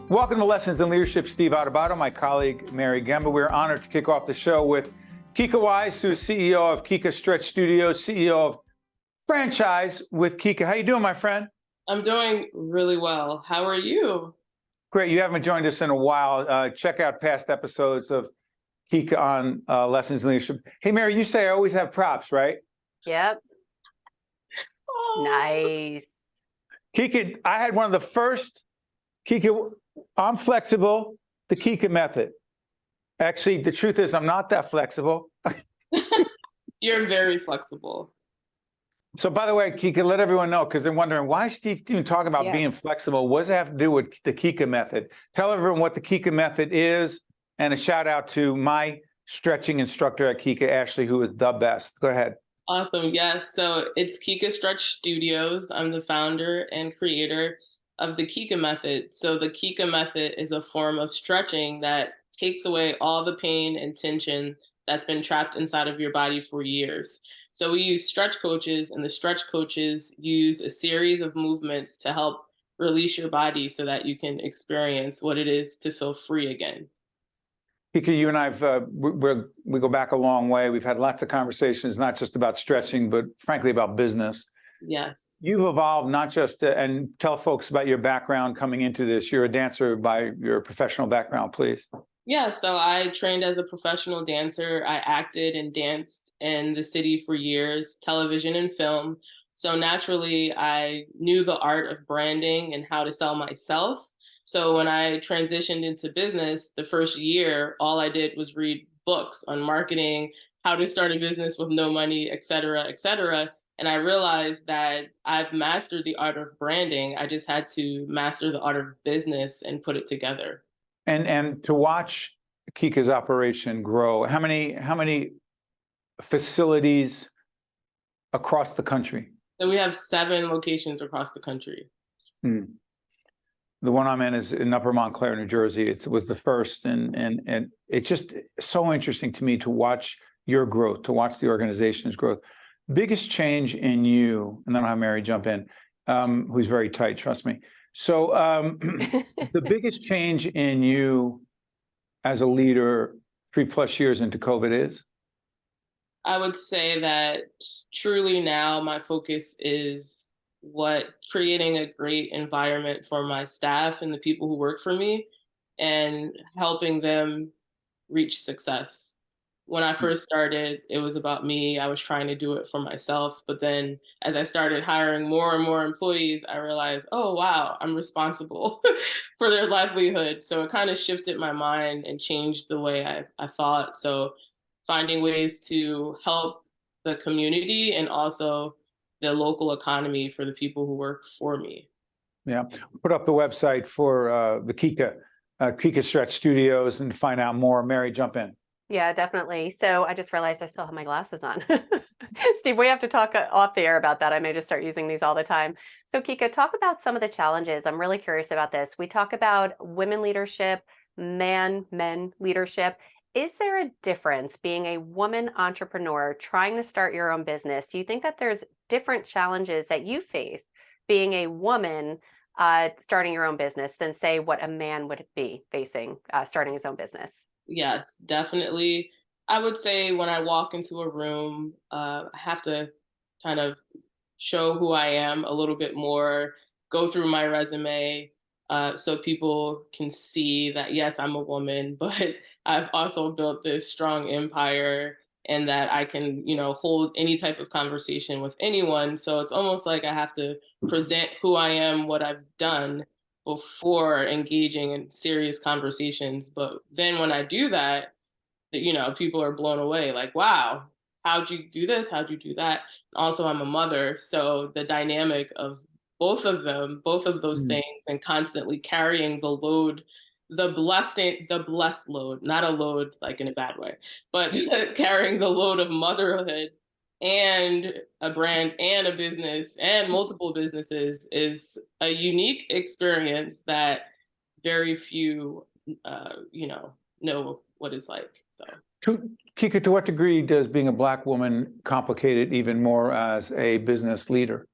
Welcome to Lessons in Leadership. Steve Adubato, my colleague Mary Gemba. We're honored to kick off the show with Hakika Wise, who's CEO of Kika Stretch Studios, CEO of Franchise with Kika. How you doing, my friend? I'm doing really well. How are you? Great. You haven't joined us in a while. Check out past episodes of Kika on Lessons in Leadership. Hey, Mary, you say I always have props, right? Yep. Oh. Nice. Kika, I had one of the first Kika, I'm flexible, the Kika method. Actually, the truth is I'm not that flexible. You're very flexible. So by the way, Kika, let everyone know, because they're wondering, why is Steve even talking about being flexible? What does it have to do with the Kika method? Tell everyone what the Kika method is, and a shout out to my stretching instructor at Kika, Ashley, who is the best. Go ahead. Awesome. Yes. So it's Kika Stretch Studios. I'm the founder and creator of the Kika method. So the Kika method is a form of stretching that takes away all the pain and tension that's been trapped inside of your body for years. So we use stretch coaches, and the stretch coaches use a series of movements to help release your body so that you can experience what it is to feel free again. Kika, you and I've we go back a long way. We've had lots of conversations, not just about stretching, but frankly about business. Yes. You've evolved not just and tell folks about your background coming into this. You're a dancer by your professional background, please. Yeah, so I trained as a professional dancer. I acted and danced in the city for years, television and film. So naturally, I knew the art of branding and how to sell myself. So when I transitioned into business, the first year, all I did was read books on marketing, how to start a business with no money, et cetera, et cetera. And I realized that I've mastered the art of branding. I just had to master the art of business and put it together. And to watch Kika's operation grow, how many facilities across the country? So we have 7 locations across the country. The one I'm in is in Upper Montclair, New Jersey. It was the first, and it's just so interesting to me to watch your growth, to watch the organization's growth. Biggest change in you, and then I'll have Mary jump in, who's very tight, trust me. So the biggest change in you as a leader 3+ years into COVID is? I would say that truly now my focus is creating a great environment for my staff and the people who work for me, and helping them reach success. When I first started, it was about me. I was trying to do it for myself. But then as I started hiring more and more employees, I realized, oh, wow, I'm responsible for their livelihood. So it kind of shifted my mind and changed the way I thought. So finding ways to help the community and also the local economy for the people who work for me. Yeah, put up the website for the Kika Stretch Studios and find out more. Mary, jump in. Yeah, definitely. So I just realized I still have my glasses on. Steve, we have to talk off the air about that. I may just start using these all the time. So Kika, talk about some of the challenges. I'm really curious about this. We talk about women leadership, men leadership. Is there a difference being a woman entrepreneur trying to start your own business? Do you think that there's different challenges that you face being a woman starting your own business than, say, what a man would be facing starting his own business? Yes, definitely. I would say when I walk into a room, I have to kind of show who I am a little bit more, go through my resume, so people can see that, yes, I'm a woman, but I've also built this strong empire, and that I can, hold any type of conversation with anyone. So it's almost like I have to present who I am, what I've done, before engaging in serious conversations. But then when I do that, people are blown away, like, wow, how'd you do this? How'd you do that? Also, I'm a mother. So the dynamic of both of those things, and constantly carrying the load, the blessed load, not a load like in a bad way, but carrying the load of motherhood and a brand and a business and multiple businesses is a unique experience that very few, know what it's like. So, Kika, to what degree does being a Black woman complicate it even more as a business leader?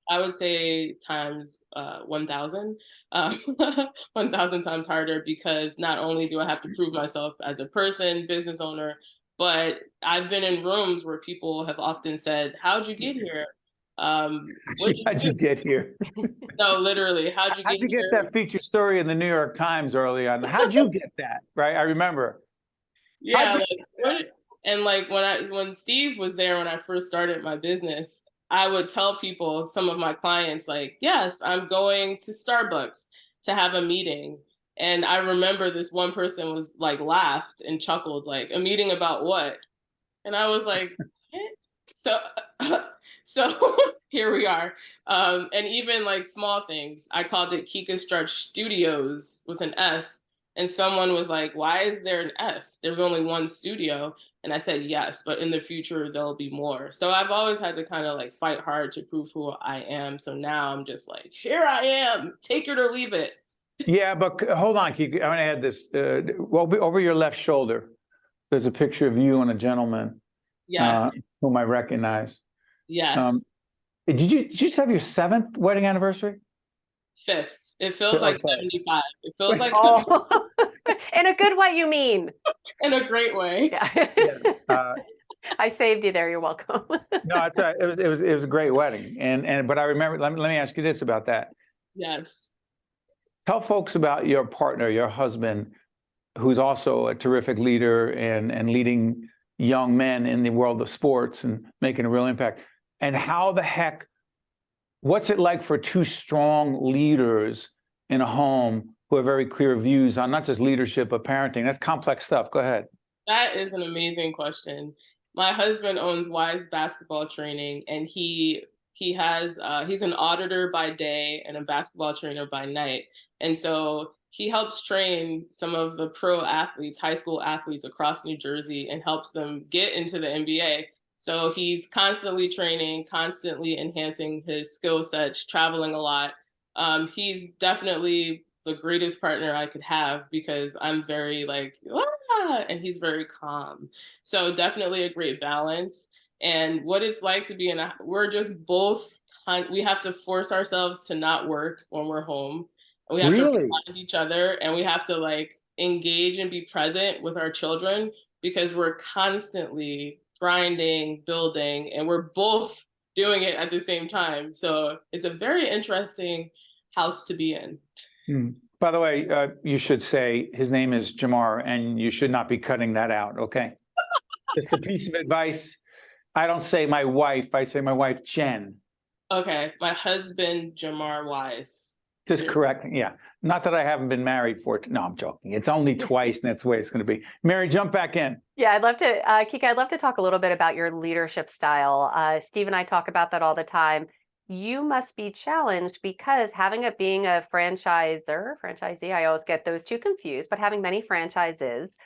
I would say times 1,000, uh, 1,000 times harder, because not only do I have to prove myself as a person, business owner, but I've been in rooms where people have often said, "How'd you get here? What'd you How'd do?" you get here? No, literally, "How'd you How'd get you get here?" that feature story in the New York Times early on? How'd you get that? Right? I remember. How'd Yeah, you like get that? what? And like when Steve was there when I first started my business, I would tell people, some of my clients, like, "Yes, I'm going to Starbucks to have a meeting." And I remember this one person was like laughed and chuckled, like, "A meeting about what?" And I was like, "Eh?" So so here we are. And even like small things, I called it Kika Stretch Studios with an S. And someone was like, "Why is there an S? There's only one studio." And I said, "Yes, but in the future, there'll be more." So I've always had to kind of like fight hard to prove who I am. So now I'm just like, here I am, take it or leave it. Yeah, but hold on, Kiki. I'm going to add this. Over your left shoulder, there's a picture of you and a gentleman Yes, whom I recognize. yes. Um, did you just have your 7th wedding anniversary? Fifth. It feels Oh, like sorry. 75. It feels like Oh, in a good way, you mean? in a great way. Yeah. Yeah. I saved you there. You're welcome. No, it was a great wedding, but I remember. Let me ask you this about that. Yes. Tell folks about your partner, your husband, who's also a terrific leader and leading young men in the world of sports and making a real impact. And how the heck, what's it like for two strong leaders in a home who have very clear views on not just leadership, but parenting? That's complex stuff. Go ahead. That is an amazing question. My husband owns Wise Basketball Training, and he's an auditor by day and a basketball trainer by night. And so he helps train some of the pro athletes, high school athletes across New Jersey, and helps them get into the NBA. So he's constantly training, constantly enhancing his skill sets, traveling a lot. He's definitely the greatest partner I could have, because I'm very like, and he's very calm. So definitely a great balance. And what it's like to be we're just both, we have to force ourselves to not work when we're home. We have to Really? remind each other, and we have to like engage and be present with our children, because we're constantly grinding, building, and we're both doing it at the same time. So it's a very interesting house to be in. By the way, you should say his name is Jamar, and you should not be cutting that out. Okay. Just a piece of advice. I don't say my wife. I say my wife, Jen. Okay, my husband, Jamar Wise. Just correcting. Yeah. Not that I haven't been married for it. No, I'm joking. It's only twice, and that's the way it's going to be. Mary, jump back in. Yeah, I'd love to, Kika, I'd love to talk a little bit about your leadership style. Steve and I talk about that all the time. You must be challenged because being a franchisee, I always get those two confused, but having many franchises,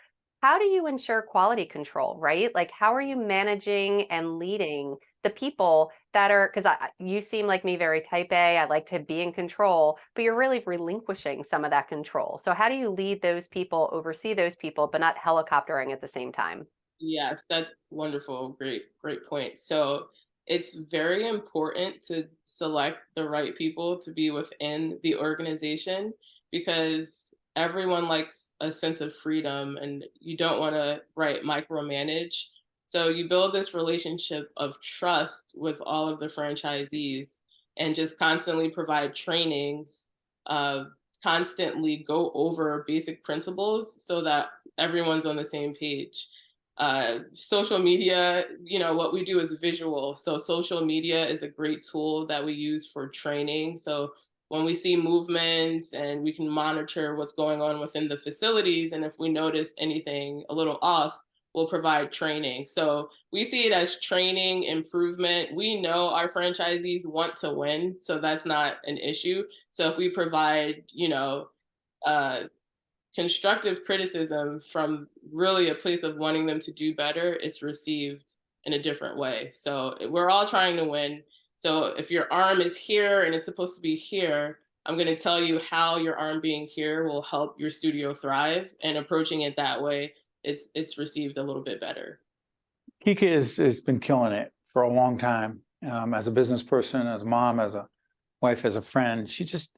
how do you ensure quality control, right? Like, how are you managing and leading the people that are, because you seem like me, very type A, I like to be in control, but you're really relinquishing some of that control. So how do you lead those people, oversee those people, but not helicoptering at the same time? Yes, that's wonderful. Great point. So it's very important to select the right people to be within the organization, because everyone likes a sense of freedom, and you don't want to, right, micromanage. So you build this relationship of trust with all of the franchisees, and just constantly provide trainings, uh, constantly go over basic principles so that everyone's on the same page. Social media, what we do is visual. So social media is a great tool that we use for training. So when we see movements, and we can monitor what's going on within the facilities, and if we notice anything a little off, we'll provide training. So we see it as training improvement. We know our franchisees want to win, so that's not an issue. So if we provide, uh, constructive criticism from really a place of wanting them to do better, it's received in a different way. So we're all trying to win. So if your arm is here and it's supposed to be here, I'm going to tell you how your arm being here will help your studio thrive, and approaching it that way, it's received a little bit better. Kika has been killing it for a long time. as a business person, as a mom, as a wife, as a friend. She just,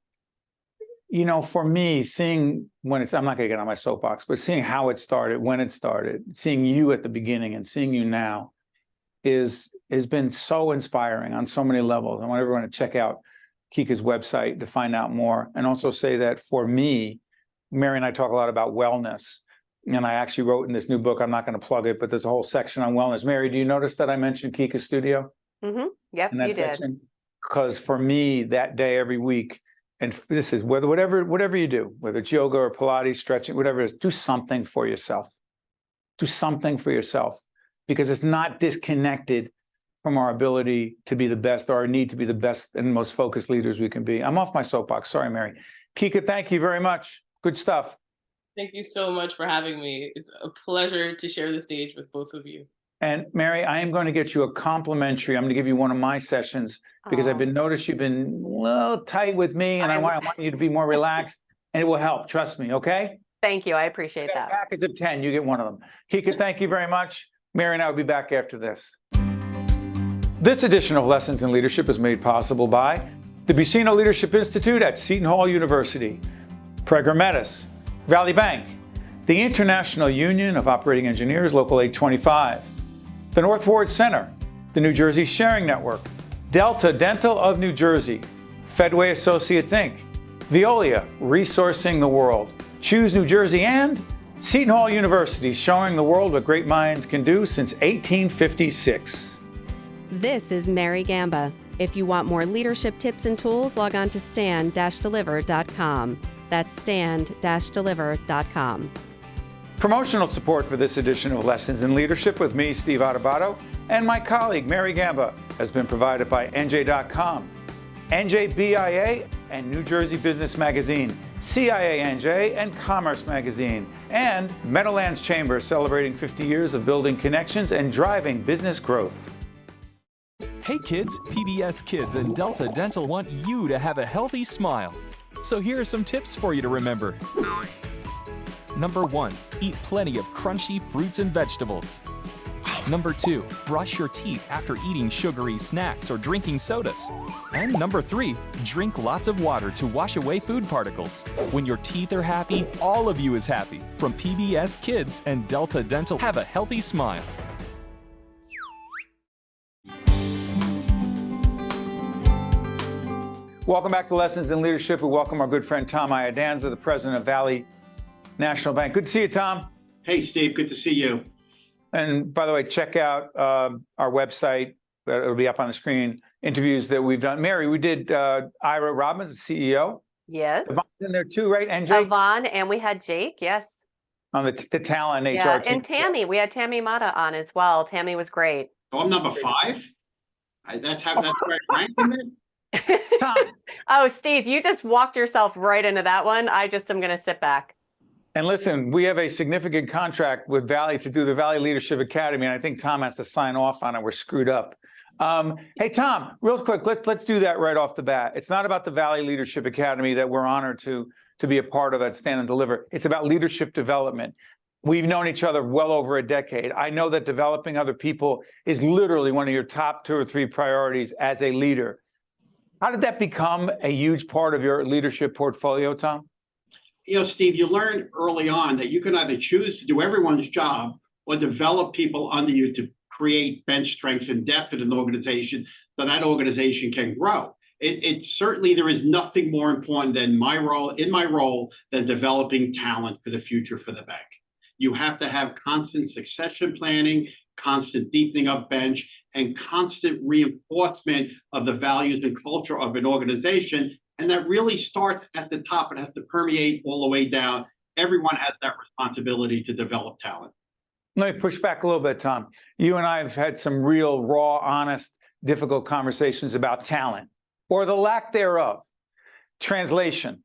you know, for me, seeing when it's, I'm not going to get on my soapbox, but seeing how it started, when it started, seeing you at the beginning and seeing you now has been so inspiring on so many levels. I want everyone to check out Kika's website to find out more. And also say that for me, Mary and I talk a lot about wellness. And I actually wrote in this new book, I'm not going to plug it, but there's a whole section on wellness. Mary, do you notice that I mentioned Kika Studio? Mm-hmm. Yep, In that you did. section? Because for me, that day every week, and this is whatever you do, whether it's yoga or Pilates, stretching, whatever it is, do something for yourself. Do something for yourself, because it's not disconnected from our ability to be the best, or our need to be the best and most focused leaders we can be. I'm off my soapbox. Sorry, Mary. Kika, thank you very much. Good stuff. Thank you so much for having me. It's a pleasure to share the stage with both of you. And Mary, I am going to get you a complimentary. I'm going to give you one of my sessions because I've been noticed you've been a little tight with me, and I want you to be more relaxed, and it will help. Trust me. Okay. Thank you. I appreciate A that. package of 10. You get one of them. Kika, thank you very much. Mary and I will be back after this. This edition of Lessons in Leadership is made possible by the Buccino Leadership Institute at Seton Hall University, Prager Metis, Valley Bank, the International Union of Operating Engineers, Local 825, the North Ward Center, the New Jersey Sharing Network, Delta Dental of New Jersey, Fedway Associates Inc., Veolia, Resourcing the World, Choose New Jersey, and Seton Hall University, showing the world what great minds can do since 1856. This is Mary Gamba. If you want more leadership tips and tools, log on to stand-deliver.com. That's stand-deliver.com. Promotional support for this edition of Lessons in Leadership with me, Steve Adubato, and my colleague, Mary Gamba, has been provided by NJ.com, NJBIA, and New Jersey Business Magazine, CIANJ, and Commerce Magazine, and Meadowlands Chamber, celebrating 50 years of building connections and driving business growth. Hey kids, PBS Kids and Delta Dental want you to have a healthy smile. So here are some tips for you to remember. Number 1, eat plenty of crunchy fruits and vegetables. Number 2, brush your teeth after eating sugary snacks or drinking sodas. And number 3, drink lots of water to wash away food particles. When your teeth are happy, all of you is happy. From PBS Kids and Delta Dental, have a healthy smile. Welcome back to Lessons in Leadership. We welcome our good friend Tom Iadanza, the president of Valley National Bank. Good to see you, Tom. Hey, Steve. Good to see you. And by the way, check out our website. It'll be up on the screen. Interviews that we've done. Mary, we did Ira Robbins, the CEO. Yes. Yvonne's in there too, right? And Jake? Yvonne, and we had Jake, yes. On the talent HR Yeah, team. and Tammy. We had Tammy Mata on as well. Tammy was great. Oh, I'm number 5. That's where I rank in it. Tom. Oh, Steve, you just walked yourself right into that one. I just am going to sit back. And listen, we have a significant contract with Valley to do the Valley Leadership Academy, and I think Tom has to sign off on it. We're screwed up. Hey, Tom, real quick, let's do that right off the bat. It's not about the Valley Leadership Academy that we're honored to be a part of at Stand and Deliver. It's about leadership development. We've known each other well over a decade. I know that developing other people is literally one of your top 2 or 3 priorities as a leader. How did that become a huge part of your leadership portfolio, Tom? You know, Steve, you learn early on that you can either choose to do everyone's job or develop people under you to create bench strength and depth in an organization so that organization can grow. It certainly, there is nothing more important than my role than developing talent for the future for the bank. You have to have constant succession planning, constant deepening of bench, and constant reinforcement of the values and culture of an organization. And that really starts at the top. It has to permeate all the way down. Everyone has that responsibility to develop talent. Let me push back a little bit, Tom. You and I have had some real raw, honest, difficult conversations about talent, or the lack thereof. Translation.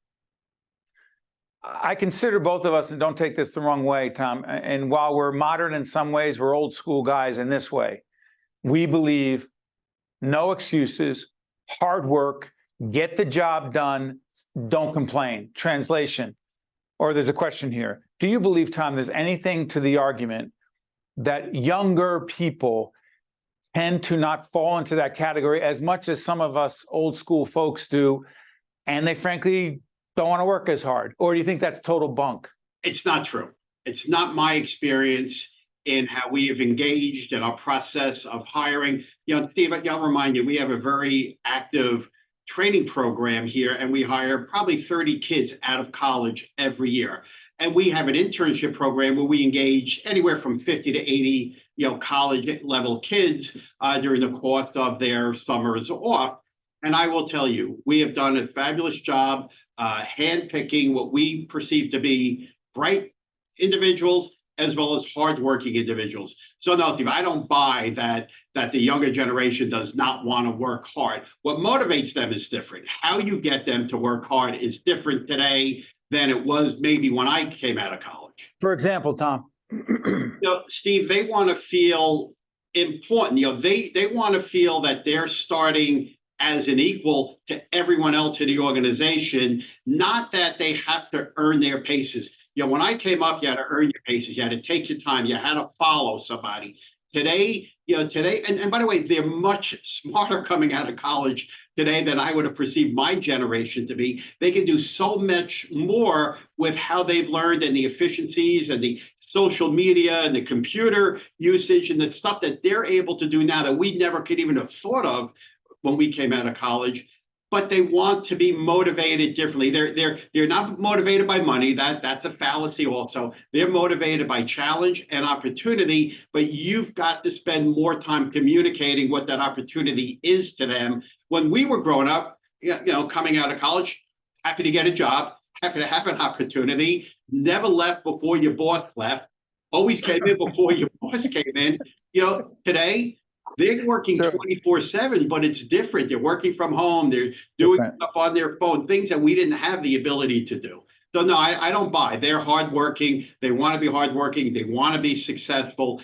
I consider both of us, and don't take this the wrong way, Tom, and while we're modern in some ways, we're old school guys in this way. We believe no excuses, hard work, get the job done, don't complain. Translation, or there's a question here. Do you believe, Tom, there's anything to the argument that younger people tend to not fall into that category as much as some of us old school folks do, and they frankly don't want to work as hard? Or do you think that's total bunk? It's not true. It's not my experience in how we have engaged in our process of hiring. Steve, I'll remind you, we have a very active training program here, and we hire probably 30 kids out of college every year. And we have an internship program where we engage anywhere from 50 to 80, college level kids during the course of their summers off. And I will tell you, we have done a fabulous job handpicking what we perceive to be bright individuals as well as hardworking individuals. So no, Steve, I don't buy that the younger generation does not want to work hard. What motivates them is different. How you get them to work hard is different today than it was maybe when I came out of college. For example, Tom. Steve, they want to feel important. They want to feel that they're starting as an equal to everyone else in the organization, not that they have to earn their paces. When I came up, you had to earn your paces, you had to take your time, you had to follow somebody. Today, and by the way, they're much smarter coming out of college today than I would have perceived my generation to be. They can do so much more with how they've learned and the efficiencies and the social media and the computer usage and the stuff that they're able to do now that we never could even have thought of when we came out of college. But they want to be motivated differently. They're not motivated by money. That's a fallacy also. They're motivated by challenge and opportunity, but you've got to spend more time communicating what that opportunity is to them. When we were growing up, coming out of college, happy to get a job, happy to have an opportunity, never left before your boss left, always came in before your boss came in. Today, they're working 24/7, but it's different. They're working from home. They're doing stuff on their phone, things that we didn't have the ability to do. So no, I don't buy. They're hardworking. They want to be hardworking. They want to be successful,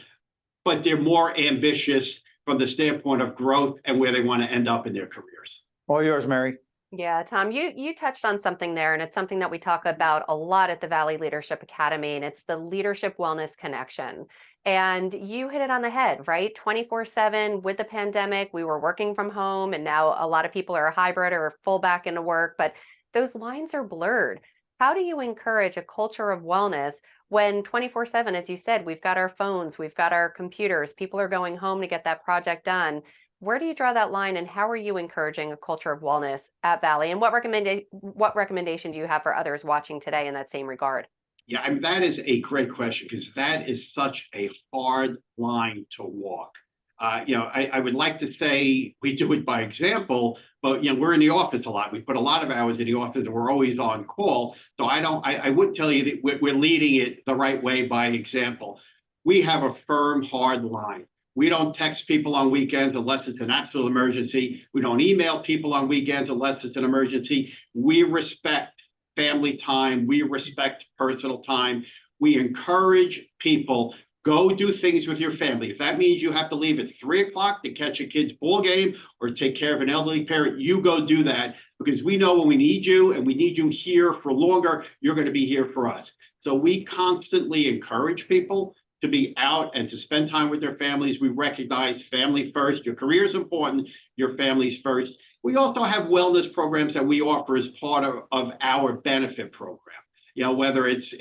but they're more ambitious from the standpoint of growth and where they want to end up in their careers. All yours, Mary. Yeah, Tom, you touched on something there, and it's something that we talk about a lot at the Valley Leadership Academy, and it's the leadership wellness connection. And you hit it on the head, right? 24/7 with the pandemic, we were working from home, and now a lot of people are hybrid or full back into work, but those lines are blurred. How do you encourage a culture of wellness when 24/7, as you said, we've got our phones, we've got our computers, people are going home to get that project done? Where do you draw that line, and how are you encouraging a culture of wellness at Valley? And what recommendation do you have for others watching today in that same regard? Yeah, that is a great question, because that is such a hard line to walk. I would like to say we do it by example, but we're in the office a lot. We put a lot of hours in the office, and we're always on call. So I wouldn't tell you that we're leading it the right way by example. We have a firm, hard line. We don't text people on weekends unless it's an absolute emergency. We don't email people on weekends unless it's an emergency. We respect family time. We respect personal time. We encourage people, go do things with your family. If that means you have to leave at 3 o'clock to catch a kid's ball game or take care of an elderly parent, you go do that, because we know when we need you and we need you here for longer, you're going to be here for us. So we constantly encourage people to be out and to spend time with their families. We recognize family first. Your career is important. Your family's first. We also have wellness programs that we offer as part of our benefit program. Whether it's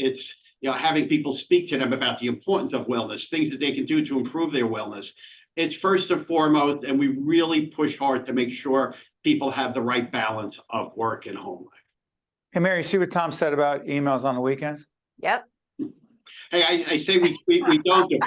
having people speak to them about the importance of wellness, things that they can do to improve their wellness. It's first and foremost, and we really push hard to make sure people have the right balance of work and home life. Hey, Mary, see what Tom said about emails on the weekends? Yep. Hey, I say we don't do.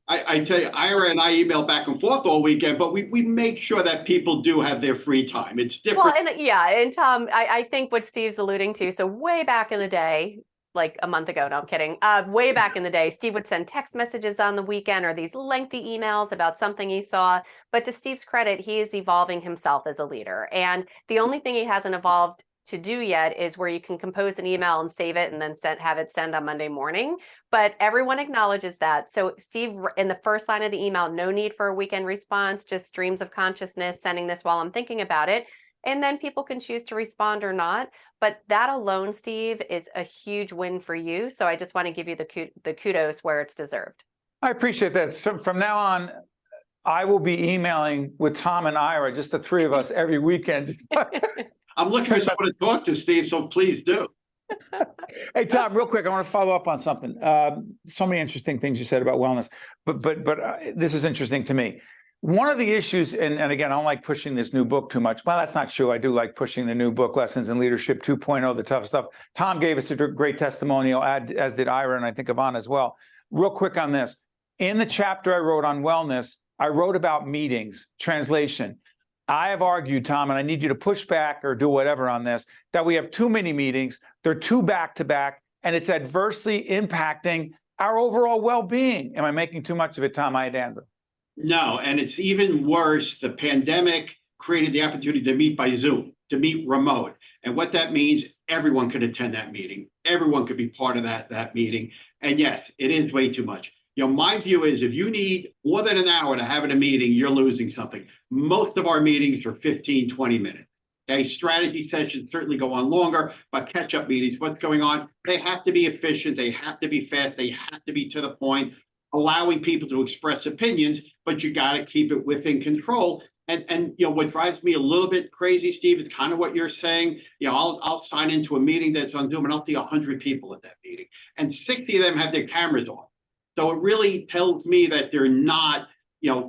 I tell you, Ira and I email back and forth all weekend, but we make sure that people do have their free time. It's different. Well, and Tom, I think what Steve's alluding to, so way back in the day, like a month ago, no, I'm kidding. Way back in the day, Steve would send text messages on the weekend or these lengthy emails about something he saw. But to Steve's credit, he is evolving himself as a leader. And the only thing he hasn't evolved to do yet is where you can compose an email and save it and then have it send on Monday morning. But everyone acknowledges that. So Steve, in the first line of the email, no need for a weekend response, just streams of consciousness, sending this while I'm thinking about it. And then people can choose to respond or not. But that alone, Steve, is a huge win for you. So I just want to give you the kudos where it's deserved. I appreciate that. So from now on, I will be emailing with Tom and Ira, just the three of us, every weekend. I'm looking for someone to talk to, Steve, so please do. Hey, Tom, real quick, I want to follow up on something. So many interesting things you said about wellness, but this is interesting to me. One of the issues, and again, I don't like pushing this new book too much. Well, that's not true. I do like pushing the new book, Lessons in Leadership 2.0, the tough stuff. Tom gave us a great testimonial, as did Ira, and I think Yvonne as well. Real quick on this. In the chapter I wrote on wellness, I wrote about meetings, translation. I have argued, Tom, and I need you to push back or do whatever on this, that we have too many meetings, they're too back-to-back, and it's adversely impacting our overall well-being. Am I making too much of it, Tom Iadanza? No, and it's even worse. The pandemic created the opportunity to meet by Zoom, to meet remote. And what that means, everyone could attend that meeting. Everyone could be part of that meeting. And yes, it is way too much. My view is if you need more than an hour to have in a meeting, you're losing something. Most of our meetings are 15, 20 minutes. Okay, strategy sessions certainly go on longer, but catch-up meetings, what's going on? They have to be efficient. They have to be fast. They have to be to the point, allowing people to express opinions, but you got to keep it within control. And what drives me a little bit crazy, Steve, is kind of what you're saying. I'll sign into a meeting that's on Zoom and I'll see 100 people at that meeting, and 60 of them have their cameras on. So it really tells me that they're not,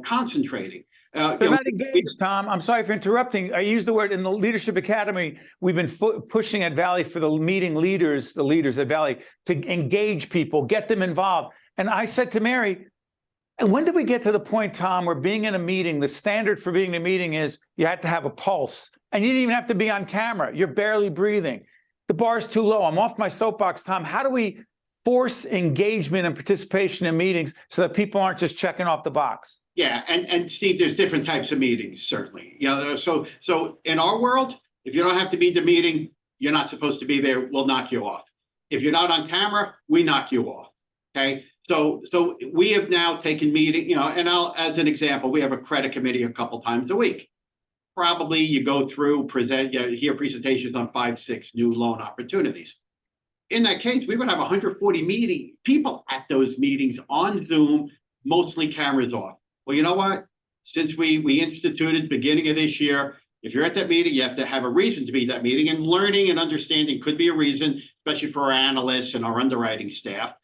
concentrating. They're not engaged, Tom. I'm sorry for interrupting. I use the word in the Leadership Academy. We've been pushing at Valley for the meeting leaders, the leaders at Valley, to engage people, get them involved. And I said to Mary, and when did we get to the point, Tom, where being in a meeting, the standard for being in a meeting is you had to have a pulse, and you didn't even have to be on camera. You're barely breathing. The bar's too low. I'm off my soapbox, Tom. How do we force engagement and participation in meetings so that people aren't just checking off the box? Yeah, and Steve, there's different types of meetings, certainly. So in our world, if you don't have to be at the meeting, you're not supposed to be there. We'll knock you off. If you're not on camera, we knock you off. Okay. So we have now taken meeting, and as an example, we have a credit committee a couple times a week. Probably you go through, hear presentations on 5, 6 new loan opportunities. In that case, we would have 140 people at those meetings on Zoom, mostly cameras off. Well, you know what? Since we instituted beginning of this year, if you're at that meeting, you have to have a reason to be at that meeting, and learning and understanding could be a reason, especially for our analysts and our underwriting staff.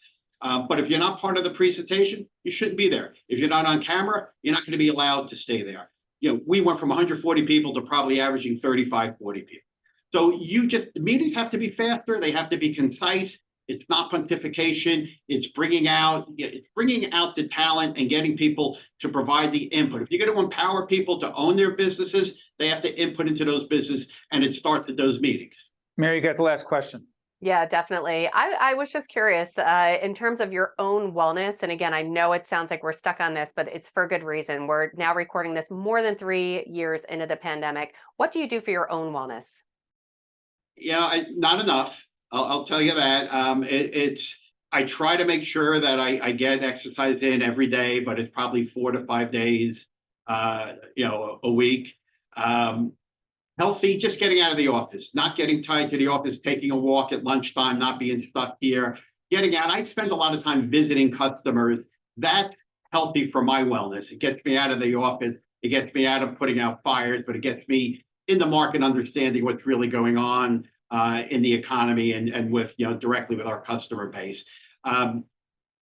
But if you're not part of the presentation, you shouldn't be there. If you're not on camera, you're not going to be allowed to stay there. We went from 140 people to probably averaging 35, 40 people. So meetings have to be faster. They have to be concise. It's not pontification. It's bringing out the talent and getting people to provide the input. If you're going to empower people to own their businesses, they have to input into those businesses, and it starts at those meetings. Mary, you got the last question. Yeah, definitely. I was just curious in terms of your own wellness. And again, I know it sounds like we're stuck on this, but it's for good reason. We're now recording this more than 3 years into the pandemic. What do you do for your own wellness? Not enough. I'll tell you that. I try to make sure that I get exercise in every day, but it's probably 4 to 5 days, a week. Healthy, just getting out of the office, not getting tied to the office, taking a walk at lunchtime, not being stuck here, getting out. I spend a lot of time visiting customers. That's healthy for my wellness. It gets me out of the office. It gets me out of putting out fires, but it gets me in the market, understanding what's really going on in the economy and with, directly with our customer base. On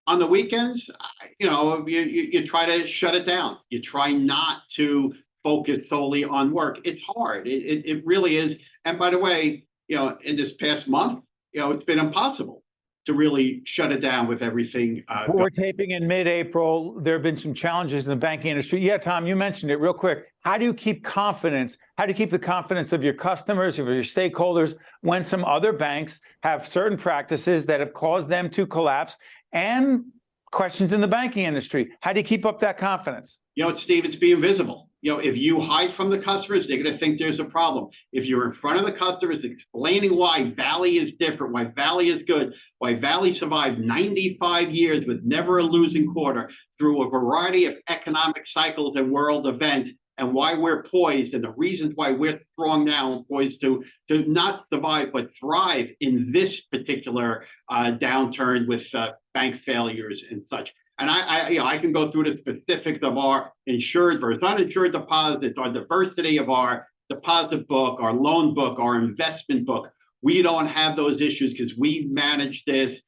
the weekends, you try to shut it down. You try not to focus solely on work. It's hard. It really is. And by the way, in this past month, it's been impossible to really shut it down with everything. We're taping in mid-April. There have been some challenges in the banking industry. Yeah, Tom, you mentioned it real quick. How do you keep confidence? How do you keep the confidence of your customers, of your stakeholders, when some other banks have certain practices that have caused them to collapse, and questions in the banking industry? How do you keep up that confidence? Steve, it's being visible. If you hide from the customers, they're going to think there's a problem. If you're in front of the customers explaining why Valley is different, why Valley is good, why Valley survived 95 years with never a losing quarter through a variety of economic cycles and world events, and why we're poised and the reasons why we're strong now and poised to not survive but thrive in this particular downturn with bank failures and such. And I can go through the specifics of our insured versus uninsured deposits, our diversity of our deposit book, our loan book, our investment book. We don't have those issues because we manage this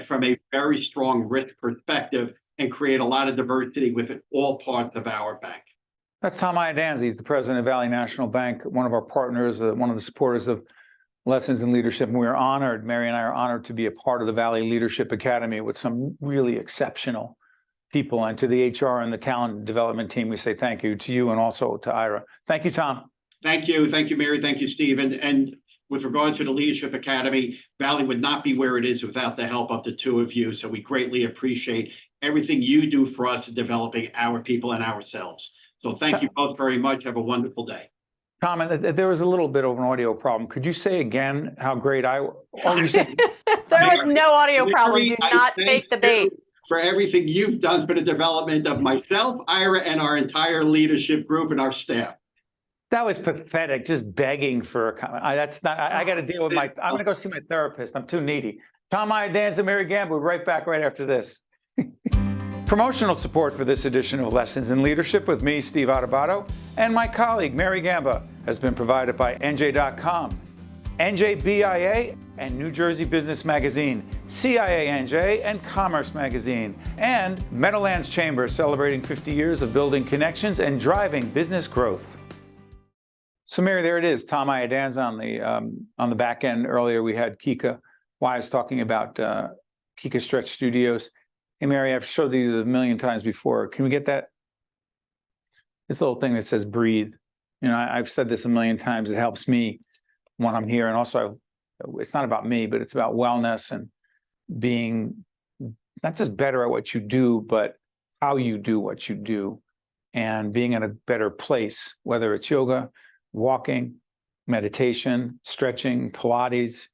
from a very strong risk perspective and create a lot of diversity within all parts of our bank. That's Tom Iadanza. He's the president of Valley National Bank, one of our partners, one of the supporters of Lessons in Leadership. And we are honored, Mary and I are honored to be a part of the Valley Leadership Academy with some really exceptional people. And to the HR and the talent development team, we say thank you to you and also to Ira. Thank you, Tom. Thank you, Mary. Thank you, Steve. And with regards to the Leadership Academy, Valley would not be where it is without the help of the two of you. So we greatly appreciate everything you do for us in developing our people and ourselves. So thank you both very much. Have a wonderful day. Tom, there was a little bit of an audio problem. Could you say again how great oh, you said there was no audio problem. Do not take the bait. For everything you've done for the development of myself, Ira, and our entire leadership group and our staff. That was pathetic, just begging for a comment. That's not, I got to deal with I'm going to go see my therapist. I'm too needy. Tom Iadanza, Mary Gamba, we're right back right after this. Promotional support for this edition of Lessons in Leadership with me, Steve Adubato, and my colleague, Mary Gamba, has been provided by NJ.com, NJBIA, and New Jersey Business Magazine, CIANJ, and Commerce Magazine, and Meadowlands Chamber, celebrating 50 years of building connections and driving business growth. So, Mary, there it is. Tom Iadanza on the back end. Earlier, we had Kika Wise talking about Kika Stretch Studios. Hey, Mary, I've showed you a million times before. Can we get that? This little thing that says breathe. You know, I've said this a million times. It helps me when I'm here. And also, it's not about me, but it's about wellness and being not just better at what you do, but how you do what you do and being in a better place, whether it's yoga, walking, meditation, stretching, Pilates,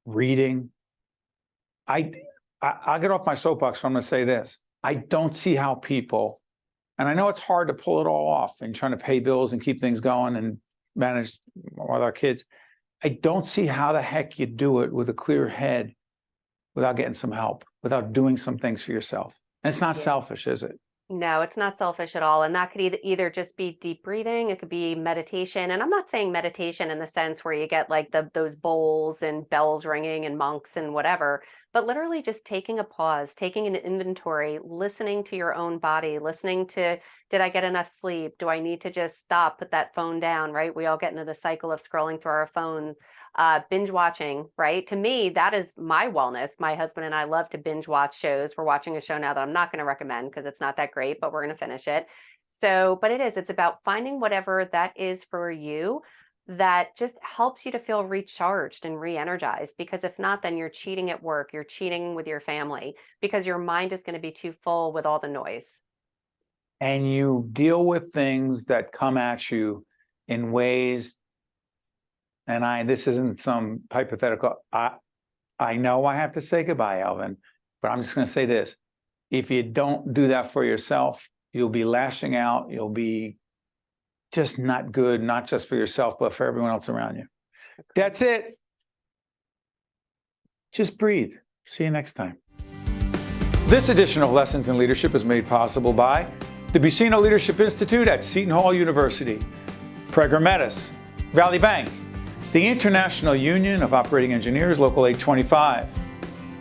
reading. I'll get off my soapbox, but I'm going to say this. I don't see how people, and I know it's hard to pull it all off and trying to pay bills and keep things going and manage with our kids. I don't see how the heck you do it with a clear head without getting some help, without doing some things for yourself. And it's not selfish, is it? No, it's not selfish at all. And that could either just be deep breathing. It could be meditation. And I'm not saying meditation in the sense where you get like those bowls and bells ringing and monks and whatever, but literally just taking a pause, taking an inventory, listening to your own body, listening to, did I get enough sleep? Do I need to just stop, put that phone down, right? We all get into the cycle of scrolling through our phone. Binge watching, right? To me, that is my wellness. My husband and I love to binge watch shows. We're watching a show now that I'm not going to recommend because it's not that great, but we're going to finish it. So, but it's about finding whatever that is for you that just helps you to feel recharged and re-energized. Because if not, then you're cheating at work, you're cheating with your family because your mind is going to be too full with all the noise. And you deal with things that come at you in ways. And this isn't some hypothetical. I know I have to say goodbye, Alvin, but I'm just going to say this. If you don't do that for yourself, you'll be lashing out. You'll be just not good, not just for yourself, but for everyone else around you. That's it. Just breathe. See you next time. This edition of Lessons in Leadership is made possible by the Buccino Leadership Institute at Seton Hall University, Prager Metis, Valley Bank, the International Union of Operating Engineers, Local 825,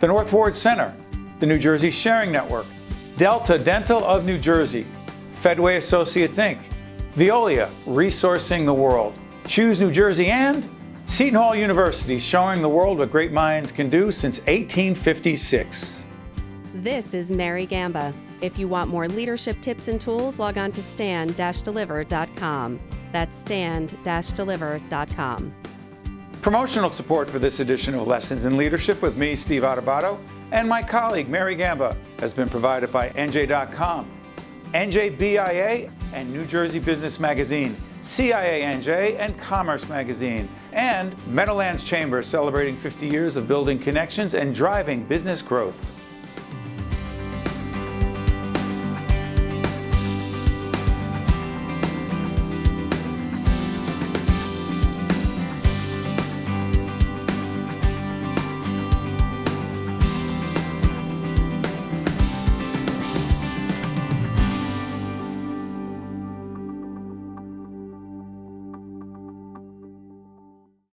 the North Ward Center, the New Jersey Sharing Network, Delta Dental of New Jersey, Fedway Associates, Inc., Veolia, Resourcing the World, Choose New Jersey, and Seton Hall University, showing the world what great minds can do since 1856. This is Mary Gamba. If you want more leadership tips and tools, log on to stand-deliver.com. That's stand-deliver.com. Promotional support for this edition of Lessons in Leadership with me, Steve Adubato, and my colleague, Mary Gamba, has been provided by NJ.com, NJBIA, and New Jersey Business Magazine, CIANJ, and Commerce Magazine, and Meadowlands Chamber, celebrating 50 years of building connections and driving business growth.